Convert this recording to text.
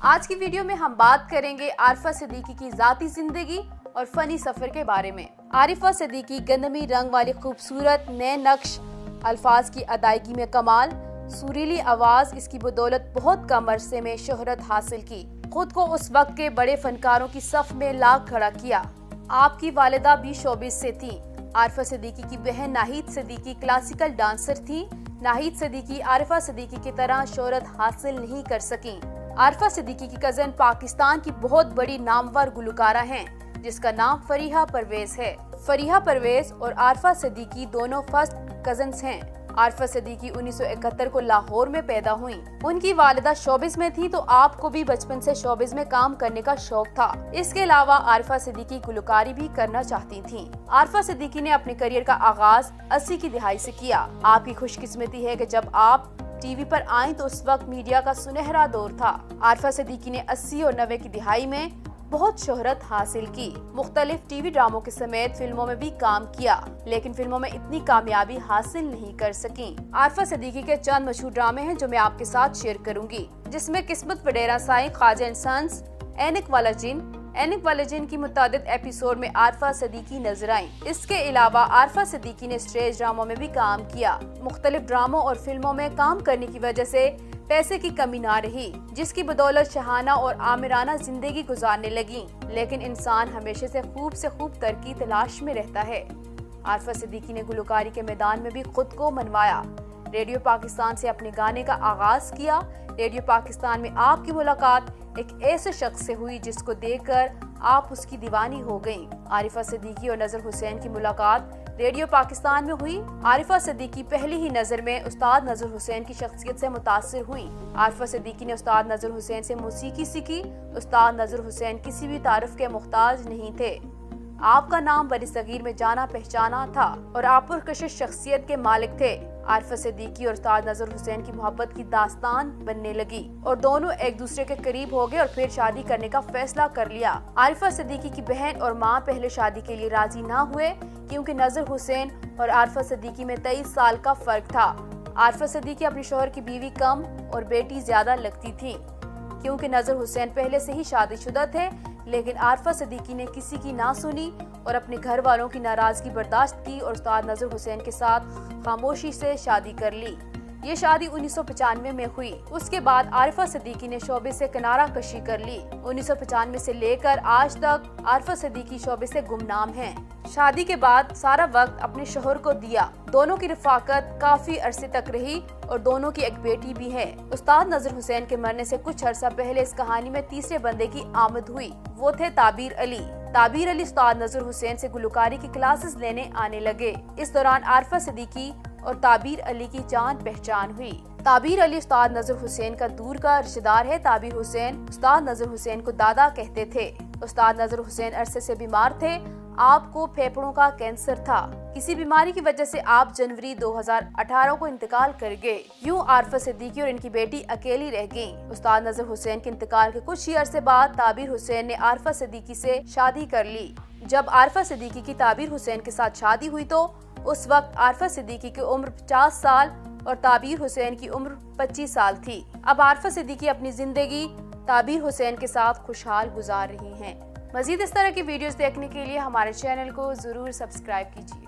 आज की वीडियो में हम बात करेंगे आरिफा सिद्दीकी की जाती जिंदगी और फनी सफर के बारे में। आरिफा सिद्दीकी गंदमी रंग वाली खूबसूरत, नए नक्श अल्फाज की अदायगी में कमाल, सुरीली आवाज, इसकी बदौलत बहुत कम अरसे में शोहरत हासिल की। खुद को उस वक्त के बड़े फनकारों की सफ में ला खड़ा किया। आपकी वालिदा भी शोबिस से थी। आरिफा सिद्दीकी की बहन नाहिद सिद्दीकी क्लासिकल डांसर थी। नाहिद सिद्दीकी आरिफा सिद्दीकी की तरह शोहरत हासिल नहीं कर सकी। आरिफा सिद्दीकी की कजन पाकिस्तान की बहुत बड़ी नामवर गुलकारा हैं, जिसका नाम फरीहा परवेज है। फरीहा परवेज और आरिफा सिद्दीकी दोनों फर्स्ट कजन्स हैं। आरिफा सिद्दीकी 1971 को लाहौर में पैदा हुई। उनकी वालिदा शोबिस में थी, तो आपको भी बचपन से शोबिस में काम करने का शौक था। इसके अलावा आरिफा सिद्दीकी गुलकारी भी करना चाहती थीं। आरिफा सिद्दीकी ने अपने करियर का आगाज 80 की दहाई से किया। आपकी खुशकिस्मती है कि जब आप टीवी पर आई तो उस वक्त मीडिया का सुनहरा दौर था। आरिफा सिद्दीकी ने 80 और 90 की दिहाई में बहुत शोहरत हासिल की। मुख्तलिफ टीवी ड्रामों के समेत फिल्मों में भी काम किया, लेकिन फिल्मों में इतनी कामयाबी हासिल नहीं कर सकी। आरिफा सिद्दीकी के चंद मशहूर ड्रामे हैं जो मैं आपके साथ शेयर करूंगी, जिसमें किस्मत वडेरा साईं, ख्वाजा एंड सन्स, ऐनिक वाला जिन की मुतादिद एपिसोड में आरिफा सिद्दीकी नजर आई। इसके अलावा आरिफा सिद्दीकी ने स्टेज ड्रामों में भी काम किया। मुख्तलिफ ड्रामों और फिल्मों में काम करने की वजह से पैसे की कमी ना रही, जिसकी बदौलत शहाना और आमिराना जिंदगी गुजारने लगी। लेकिन इंसान हमेशा से खूब तरक्की तलाश में रहता है। आरिफा सिद्दीकी ने गुलकारी के मैदान में भी खुद को मनवाया। रेडियो पाकिस्तान से अपने गाने का आगाज किया। रेडियो पाकिस्तान में आपकी मुलाकात एक ऐसे शख्स से हुई जिसको देखकर आप उसकी दीवानी हो गईं। आरिफा सिद्दीकी और नजर हुसैन की मुलाकात रेडियो पाकिस्तान में हुई। आरिफा सिद्दीकी पहली ही नजर में उस्ताद नजर हुसैन की शख्सियत से मुतासिर हुई। आरिफा सिद्दीकी ने उस्ताद नजर हुसैन से मौसीकी सीखी। उस्ताद नजर हुसैन किसी भी तारीफ के मुख्ताज नहीं थे। आपका नाम बरसगीर में जाना पहचाना था और आप पुरकशिश शख्सियत के मालिक थे। आरिफा सिद्दीकी और उस्ताद नजर हुसैन की मोहब्बत की दास्तान बनने लगी और दोनों एक दूसरे के करीब हो गए और फिर शादी करने का फैसला कर लिया। आरिफा सिद्दीकी की बहन और माँ पहले शादी के लिए राजी ना हुए, क्योंकि नजर हुसैन और आरिफा सिद्दीकी में 23 साल का फर्क था। आरिफा सिद्दीकी अपने शौहर की बीवी कम और बेटी ज्यादा लगती थी, क्योंकि नजर हुसैन पहले से ही शादीशुदा थे। लेकिन आरिफा सिद्दीकी ने किसी की ना सुनी और अपने घर वालों की नाराजगी बर्दाश्त की और उस्ताद नजर हुसैन के साथ खामोशी से शादी कर ली। ये शादी 1995 में हुई। उसके बाद आरिफा सिद्दीकी ने शोबे से किनारा कशी कर ली। 1995 से लेकर आज तक आरिफा सिद्दीकी शोबे से गुमनाम हैं। शादी के बाद सारा वक्त अपने शोहर को दिया। दोनों की रफाकत काफी अरसे तक रही और दोनों की एक बेटी भी है। उस्ताद नजर हुसैन के मरने से कुछ अरसा पहले इस कहानी में तीसरे बंदे की आमद हुई। वो थे ताबीर अली। ताबीर अली उस्ताद नजर हुसैन से गुलकारी की क्लासेस लेने आने लगे। इस दौरान आरिफा सिद्दीकी और ताबीर अली की जान पहचान हुई। ताबीर अली उस्ताद नजर हुसैन का दूर का रिश्तेदार है। ताबीर हुसैन उस्ताद नजर हुसैन को दादा कहते थे। उस्ताद नजर हुसैन अरसे से बीमार थे। आपको फेफड़ों का कैंसर था। किसी बीमारी की वजह से आप जनवरी 2018 को इंतकाल कर गए। यूं आरिफा सिद्दीकी और इनकी बेटी अकेली रह गईं। उस्ताद नजर हुसैन के इंतकाल के कुछ ही अरसे बाद ताबीर हुसैन ने आरिफा सिद्दीकी से शादी कर ली। जब आरिफा सिद्दीकी की ताबीर हुसैन के साथ शादी हुई तो उस वक्त आरिफा सिद्दीकी की उम्र 50 साल और ताबीर हुसैन की उम्र 25 साल थी। अब आरिफा सिद्दीकी अपनी जिंदगी ताबीर हुसैन के साथ खुशहाल गुजार रही हैं। मजीद इस तरह की वीडियोस देखने के लिए हमारे चैनल को जरूर सब्सक्राइब कीजिए।